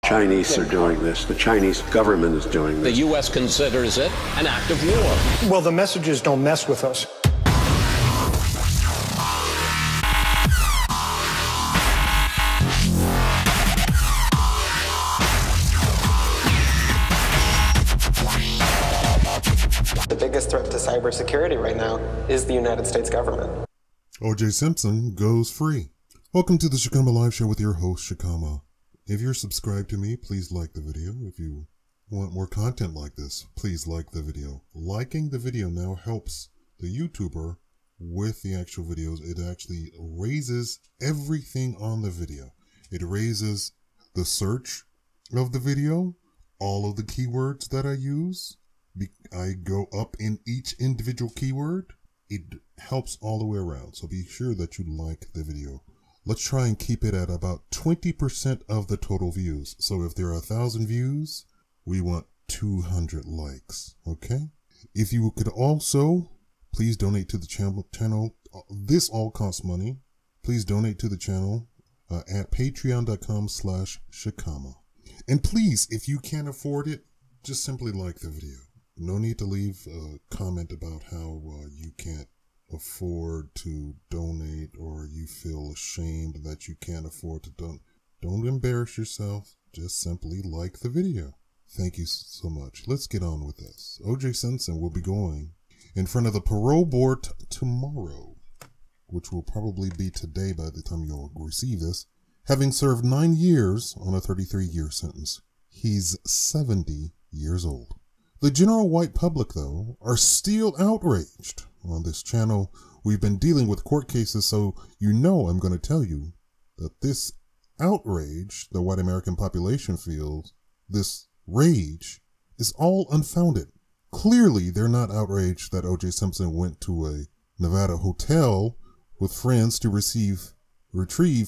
Chinese are doing this. The Chinese government is doing this. The U.S. considers it an act of war. Well, the messages don't mess with us. The biggest threat to cybersecurity right now is the United States government. OJ Simpson goes free. Welcome to the Shakaama Live Show with your host, Shakaama. If you're subscribed to me, please like the video. If you want more content like this, please like the video. Liking the video now helps the YouTuber with the actual videos. It actually raises everything on the video. It raises the search of the video, all of the keywords that I use. I go up in each individual keyword. It helps all the way around. So be sure that you like the video. Let's try and keep it at about 20% of the total views. So if there are 1,000 views, we want 200 likes. Okay. If you could also please donate to the channel. This all costs money. Please donate to the channel at patreon.com/Shakaama. And please, if you can't afford it, just simply like the video. No need to leave a comment about how you can't afford to donate or you feel ashamed that you can't afford to donate. Don't embarrass yourself. Just simply like the video. Thank you so much. Let's get on with this. OJ Simpson will be going in front of the parole board tomorrow, which will probably be today by the time you'll receive this, having served 9 years on a 33-year sentence. He's 70 years old. The general white public, though, are still outraged. On this channel, we've been dealing with court cases, so you know I'm going to tell you that this outrage the white American population feels, this rage, is all unfounded. Clearly, they're not outraged that O.J. Simpson went to a Nevada hotel with friends to retrieve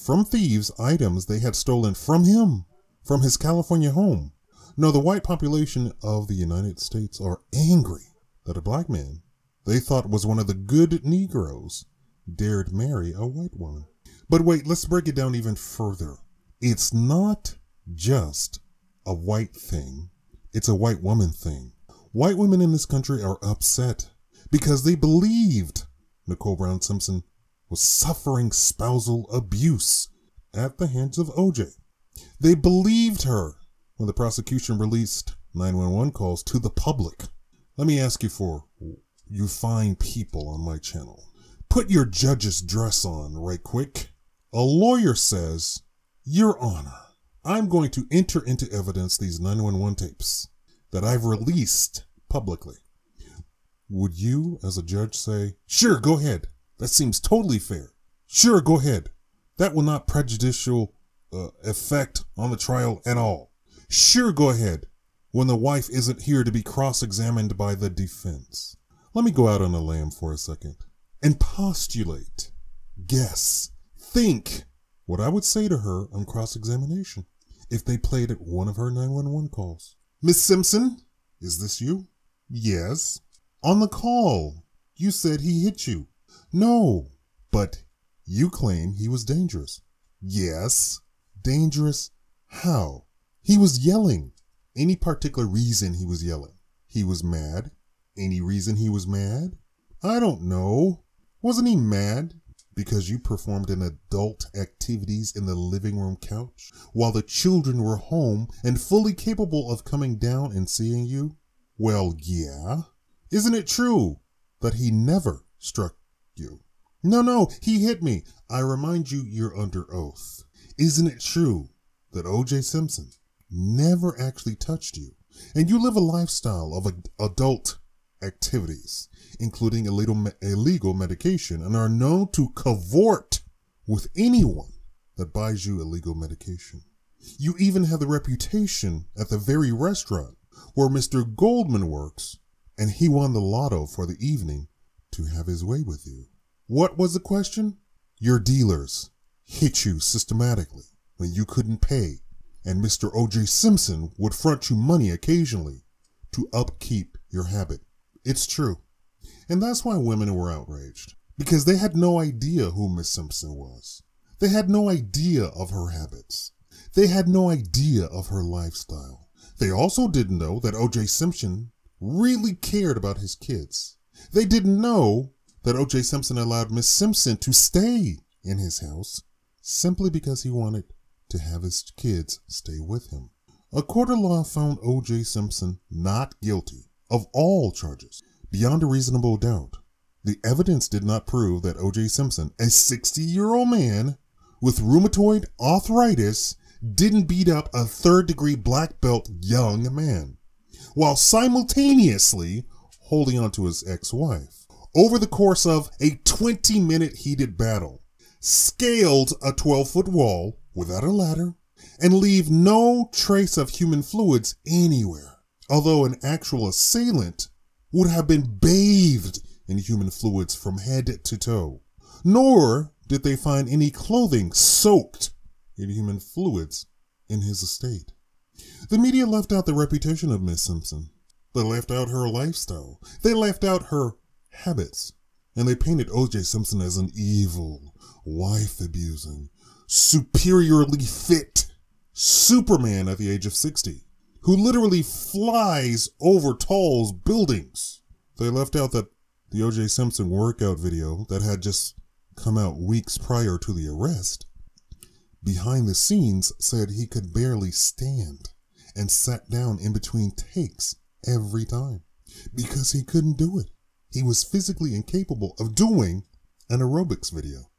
from thieves items they had stolen from him, from his California home. No, the white population of the United States are angry that a black man they thought was one of the good Negroes dared marry a white woman. But wait, let's break it down even further. It's not just a white thing. It's a white woman thing. White women in this country are upset because they believed Nicole Brown Simpson was suffering spousal abuse at the hands of OJ. They believed her when the prosecution released 911 calls to the public. Let me ask you you fine people on my channel, put your judge's dress on right quick. A lawyer says, Your Honor, I'm going to enter into evidence these 911 tapes that I've released publicly. Would you, as a judge, say, sure, go ahead. That seems totally fair. Sure, go ahead. That will not prejudicial effect on the trial at all. Sure, go ahead. When the wife isn't here to be cross-examined by the defense. Let me go out on a limb for a second and postulate, guess, think what I would say to her on cross-examination if they played at one of her 911 calls. Miss Simpson, is this you? Yes. On the call, you said he hit you. No, but you claim he was dangerous. Yes. Dangerous? How? He was yelling. Any particular reason he was yelling? He was mad. Any reason he was mad? I don't know. Wasn't he mad because you performed an adult activities in the living room couch while the children were home and fully capable of coming down and seeing you? Well, yeah. Isn't it true that he never struck you? No, he hit me. I remind you, you're under oath. Isn't it true that O.J. Simpson never actually touched you? And you live a lifestyle of adult activities, including illegal medication, and are known to cavort with anyone that buys you illegal medication. You even have the reputation at the very restaurant where Mr. Goldman works, and he won the lotto for the evening to have his way with you. What was the question? Your dealers hit you systematically when you couldn't pay, and Mr. O.J. Simpson would front you money occasionally to upkeep your habit. It's true. And that's why women were outraged, because they had no idea who Miss Simpson was. They had no idea of her habits. They had no idea of her lifestyle. They also didn't know that OJ Simpson really cared about his kids. They didn't know that OJ Simpson allowed Miss Simpson to stay in his house simply because he wanted to have his kids stay with him. A court of law found OJ Simpson not guilty of all charges beyond a reasonable doubt. The evidence did not prove that OJ Simpson, a 60-year-old man with rheumatoid arthritis, didn't beat up a third-degree black belt young man while simultaneously holding on to his ex-wife. Over the course of a 20-minute heated battle, scaled a 12-foot wall without a ladder, and leave no trace of human fluids anywhere, although an actual assailant would have been bathed in human fluids from head to toe. Nor did they find any clothing soaked in human fluids in his estate. The media left out the reputation of Miss Simpson. They left out her lifestyle. They left out her habits. And they painted OJ Simpson as an evil, wife-abusing, superiorly fit Superman at the age of 60, who literally flies over tall buildings. They left out that the OJ Simpson workout video that had just come out weeks prior to the arrest, behind the scenes, said he could barely stand and sat down in between takes every time because he couldn't do it. He was physically incapable of doing an aerobics video.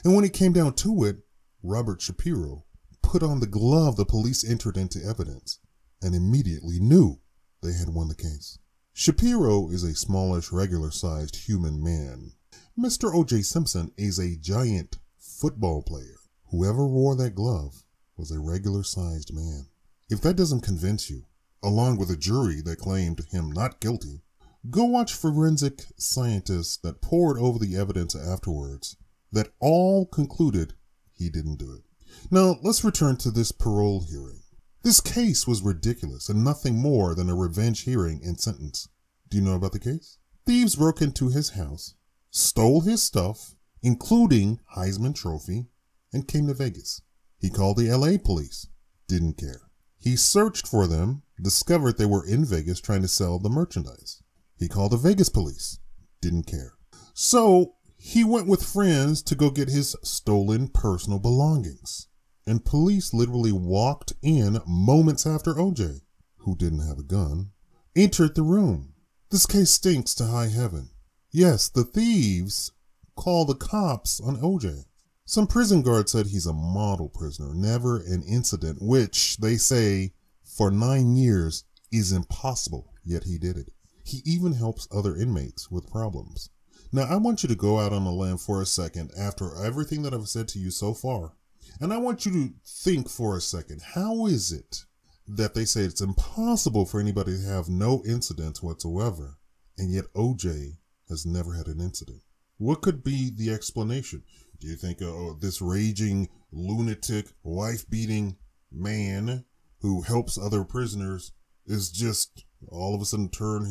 And when it came down to it, Robert Shapiro put on the glove the police entered into evidence and immediately knew they had won the case. Shapiro is a smallish, regular-sized human man. Mr. O.J. Simpson is a giant football player. Whoever wore that glove was a regular-sized man. If that doesn't convince you, along with a jury that claimed him not guilty, go watch forensic scientists that pored over the evidence afterwards that all concluded he didn't do it. Now, let's return to this parole hearing. This case was ridiculous and nothing more than a revenge hearing and sentence. Do you know about the case? Thieves broke into his house, stole his stuff, including Heisman Trophy, and came to Vegas. He called the LA police. Didn't care. He searched for them, discovered they were in Vegas trying to sell the merchandise. He called the Vegas police. Didn't care. So he went with friends to go get his stolen personal belongings. And police literally walked in moments after OJ, who didn't have a gun, entered the room. This case stinks to high heaven. Yes, the thieves called the cops on OJ. Some prison guard said he's a model prisoner, never an incident, which they say for 9 years is impossible, yet he did it. He even helps other inmates with problems. Now, I want you to go out on a limb for a second after everything that I've said to you so far. And I want you to think for a second, how is it that they say it's impossible for anybody to have no incidents whatsoever, and yet OJ has never had an incident? What could be the explanation? Do you think this raging, lunatic, wife-beating man who helps other prisoners is just all of a sudden turn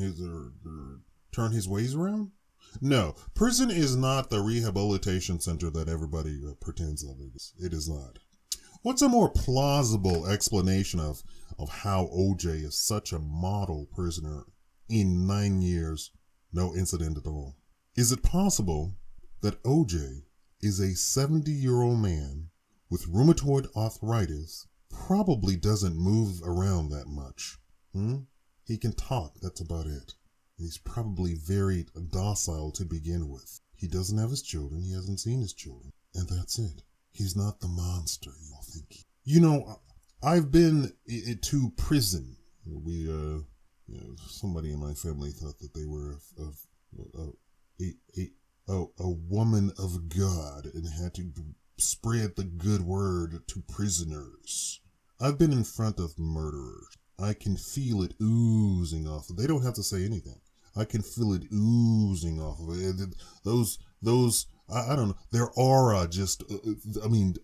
his ways around? No, prison is not the rehabilitation center that everybody pretends of it is. It is not. What's a more plausible explanation of how OJ is such a model prisoner in 9 years, no incident at all? Is it possible that OJ is a 70-year-old man with rheumatoid arthritis, probably doesn't move around that much? He can talk, that's about it. He's probably very docile to begin with. He doesn't have his children. He hasn't seen his children. And that's it. He's not the monster you all think. You know, I've been to prison. Somebody in my family thought that they were a woman of God and had to spread the good word to prisoners. I've been in front of murderers. I can feel it oozing off. They don't have to say anything. I can feel it oozing off of it. Those, I don't know, their aura just,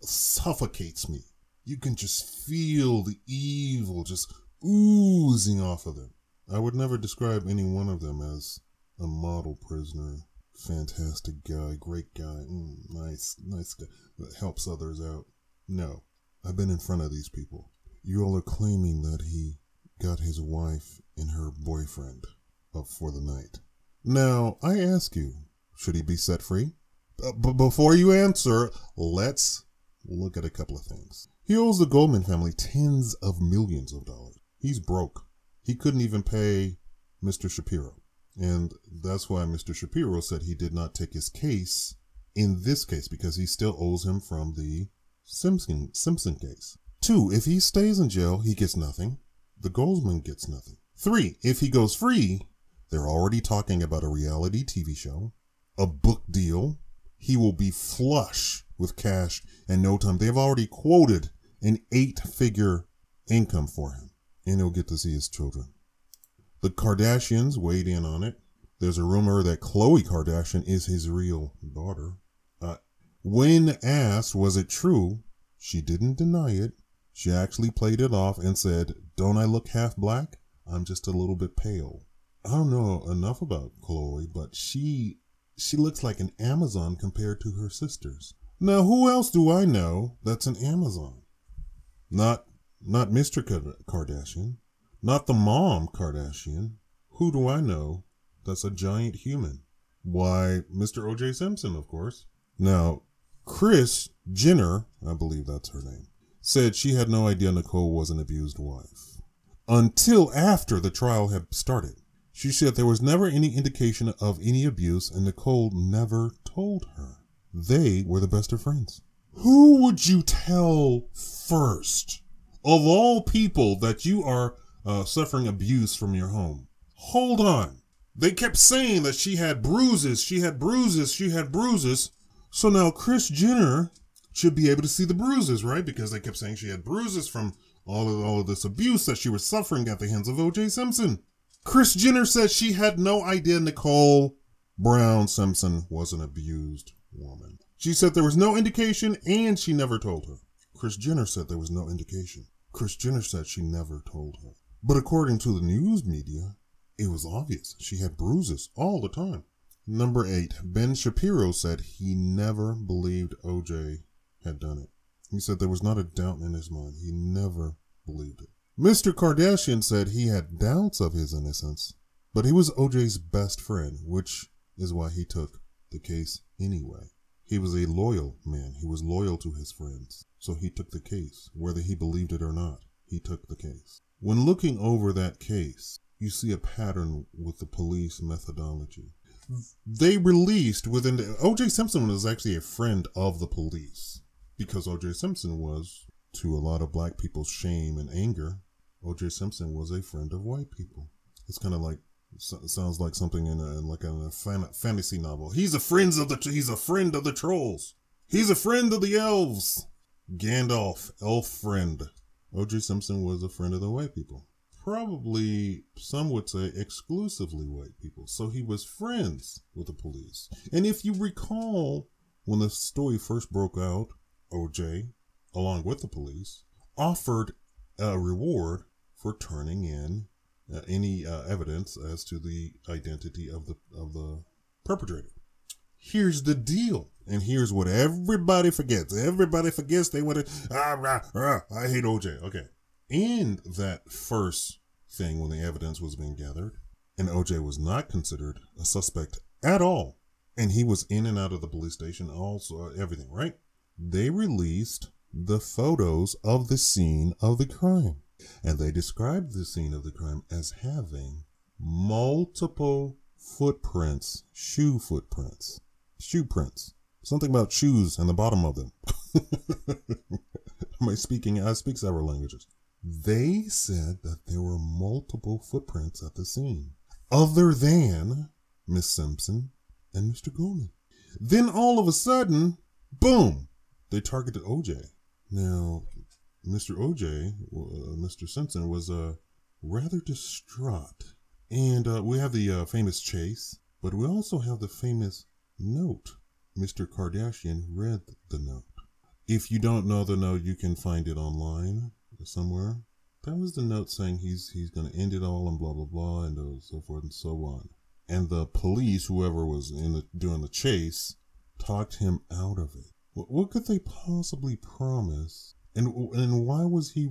suffocates me. You can just feel the evil just oozing off of them. I would never describe any one of them as a model prisoner. Fantastic guy, great guy, nice guy that helps others out. No, I've been in front of these people. You all are claiming that he got his wife and her boyfriend up for the night. Now, I ask you, should he be set free? But before you answer, let's look at a couple of things. He owes the Goldman family tens of millions of dollars. He's broke. He couldn't even pay Mr. Shapiro. And that's why Mr. Shapiro said he did not take his case in this case, because he still owes him from the Simpson case. 2, if he stays in jail, he gets nothing. The Goldman gets nothing. 3, if he goes free, they're already talking about a reality TV show, a book deal. He will be flush with cash in no time. They've already quoted an 8-figure income for him, and he'll get to see his children. The Kardashians weighed in on it. There's a rumor that Khloe Kardashian is his real daughter. When asked, was it true? She didn't deny it. She actually played it off and said, "Don't I look half black? I'm just a little bit pale." I don't know enough about Khloe, but she looks like an Amazon compared to her sisters. Now, who else do I know that's an Amazon? Not Mr. Kardashian, not the mom Kardashian. Who do I know that's a giant human? Why, Mr. OJ Simpson, of course. Now, Kris Jenner, I believe that's her name, said she had no idea Nicole was an abused wife until after the trial had started. She said there was never any indication of any abuse, and Nicole never told her. They were the best of friends. Who would you tell first, of all people, that you are suffering abuse from your home? Hold on. They kept saying that she had bruises, she had bruises, she had bruises. So now Kris Jenner should be able to see the bruises, right? Because they kept saying she had bruises from all of this abuse that she was suffering at the hands of OJ Simpson. Kris Jenner said she had no idea Nicole Brown Simpson was an abused woman. She said there was no indication, and she never told her. Kris Jenner said there was no indication. Kris Jenner said she never told her. But according to the news media, it was obvious. She had bruises all the time. Number 8, Ben Shapiro said he never believed OJ had done it. He said there was not a doubt in his mind. He never believed it. Mr. Kardashian said he had doubts of his innocence, but he was OJ's best friend, which is why he took the case anyway. He was a loyal man. He was loyal to his friends. So he took the case. Whether he believed it or not, he took the case. When looking over that case, you see a pattern with the police methodology. They released O.J. Simpson was actually a friend of the police, because O.J. Simpson was, to a lot of black people's shame and anger, O.J. Simpson was a friend of white people. It's kind of like, sounds like something in a fantasy novel. He's a friend of the trolls. He's a friend of the elves. Gandalf, elf friend. O.J. Simpson was a friend of the white people. Probably, some would say, exclusively white people. So he was friends with the police. And if you recall, when the story first broke out, OJ, along with the police, offered a reward for turning in any evidence as to the identity of the perpetrator. Here's the deal. And here's what everybody forgets. Everybody forgets they want to, I hate OJ. Okay. In that first thing, when the evidence was being gathered, and OJ was not considered a suspect at all, and he was in and out of the police station, also everything, right? They released the photos of the scene of the crime, and they described the scene of the crime as having multiple footprints, shoe prints, something about shoes and the bottom of them. I speak several languages. They said that there were multiple footprints at the scene, other than Miss Simpson and Mr. Goldman. Then all of a sudden, boom, they targeted OJ. Now, Mr. Simpson was rather distraught. And we have the famous chase, but we also have the famous note. Mr. Kardashian read the note. If you don't know the note, you can find it online somewhere. That was the note saying he's going to end it all and blah, blah, blah, and so forth and so on. And the police, whoever was doing the chase, talked him out of it. What could they possibly promise And why was he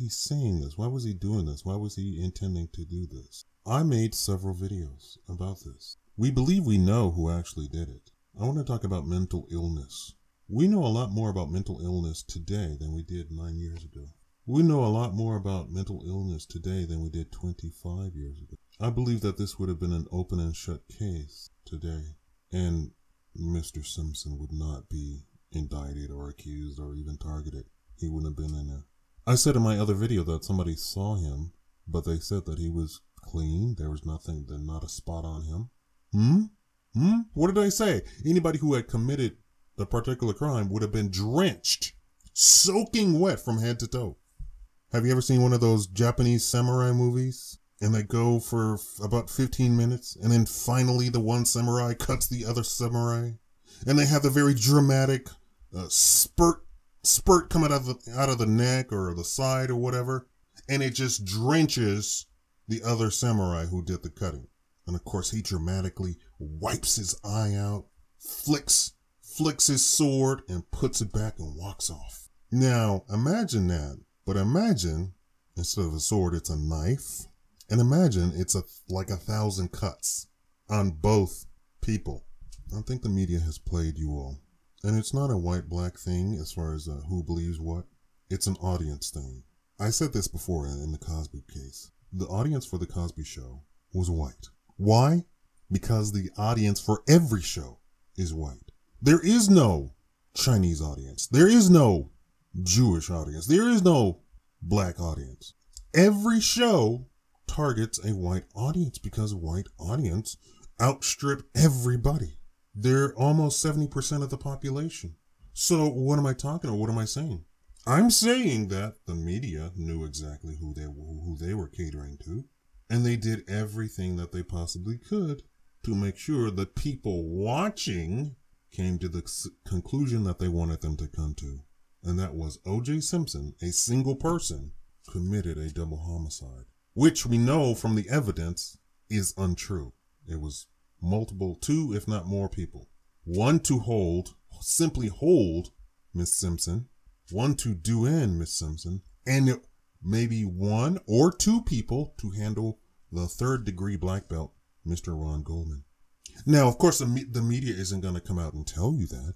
saying this? Why was he doing this? Why was he intending to do this? I made several videos about this. We believe we know who actually did it. I want to talk about mental illness. We know a lot more about mental illness today than we did 9 years ago. We know a lot more about mental illness today than we did 25 years ago. I believe that this would have been an open and shut case today, and Mr. Simpson would not be indicted or accused or even targeted. He wouldn't have been in there. I said in my other video that somebody saw him, but they said that he was clean. There was nothing, not a spot on him. What did I say? Anybody who had committed the particular crime would have been drenched, soaking wet from head to toe. Have you ever seen one of those Japanese samurai movies? And they go for about 15 minutes, and then finally the one samurai cuts the other samurai, and they have the very dramatic spurt come out of the neck or the side or whatever, and it just drenches the other samurai who did the cutting. And of course, he dramatically wipes his eye out, flicks his sword, and puts it back and walks off. Now, imagine that. But imagine, instead of a sword, it's a knife. And imagine it's like 1,000 cuts on both people. I think the media has played you all. And it's not a white-black thing as far as who believes what. It's an audience thing. I said this before in the Cosby case. The audience for the Cosby Show was white. Why? Because the audience for every show is white. There is no Chinese audience. There is no Jewish audience. There is no black audience. Every show targets a white audience because white audience outstrip everybody. They're almost 70% of the population. So what am I talking about? What am I saying? I'm saying that the media knew exactly who they were catering to, and they did everything that they possibly could to make sure that people watching came to the conclusion that they wanted them to come to. And that was OJ Simpson, a single person, committed a double homicide, which we know from the evidence is untrue. It was multiple, 2 if not more people. One to simply hold Miss Simpson, one to do in Miss Simpson, and maybe 1 or 2 people to handle the 3rd-degree black belt, Mr. Ron Goldman. Now, of course, the media isn't going to come out and tell you that.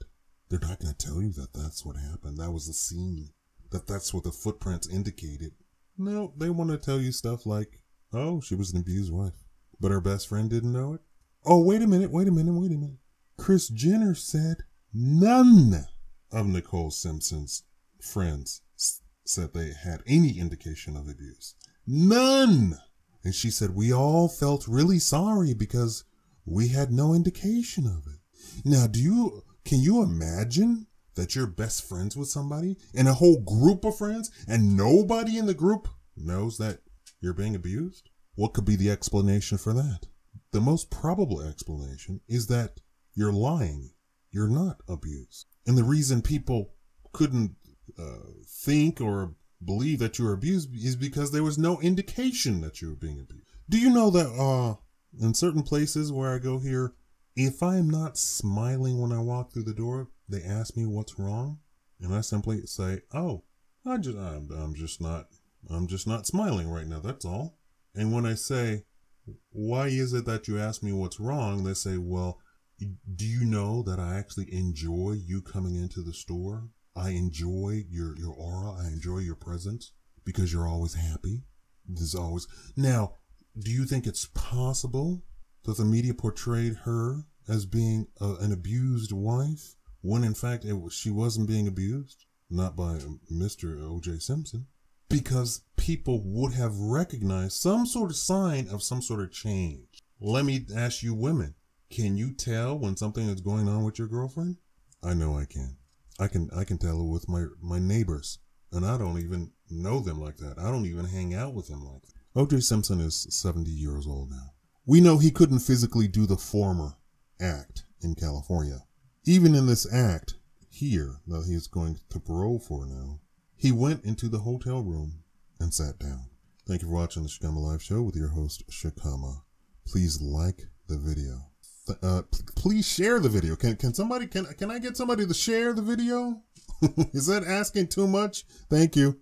They're not going to tell you that that's what happened. That was the scene. That's what the footprints indicated. No, they want to tell you stuff like, oh, she was an abused wife, but her best friend didn't know it. Oh, wait a minute. Kris Jenner said none of Nicole Simpson's friends said they had any indication of abuse. None. And she said, we all felt really sorry because we had no indication of it. Now, can you imagine that you're best friends with somebody and a whole group of friends and nobody in the group knows that you're being abused? What could be the explanation for that? The most probable explanation is that you're lying. You're not abused. And the reason people couldn't think or believe that you were abused is because there was no indication that you were being abused. Do you know that in certain places where I go here, if I am not smiling when I walk through the door, they ask me what's wrong, and I simply say, "Oh, I'm just not smiling right now. That's all." And when I say, "Why is it that you ask me what's wrong?" they say, "Well, do you know that I actually enjoy you coming into the store? I enjoy your aura. I enjoy your presence because you're always happy. There's always..." Now, do you think it's possible that the media portrayed her as being an abused wife when in fact she wasn't being abused? Not by Mr. OJ Simpson. Because people would have recognized some sort of sign of some sort of change. Let me ask you women, can you tell when something is going on with your girlfriend? I know I can. I can tell it with my neighbors, and I don't even know them like that. I don't even hang out with them like that. OJ Simpson is 70 years old now. We know he couldn't physically do the former act in California. Even in this act here that he's going to parole for now, he went into the hotel room and sat down. Thank you for watching the Shakaama Live Show with your host, Shakaama. Please like the video. Please share the video. Can somebody, can I get somebody to share the video? Is that asking too much? Thank you.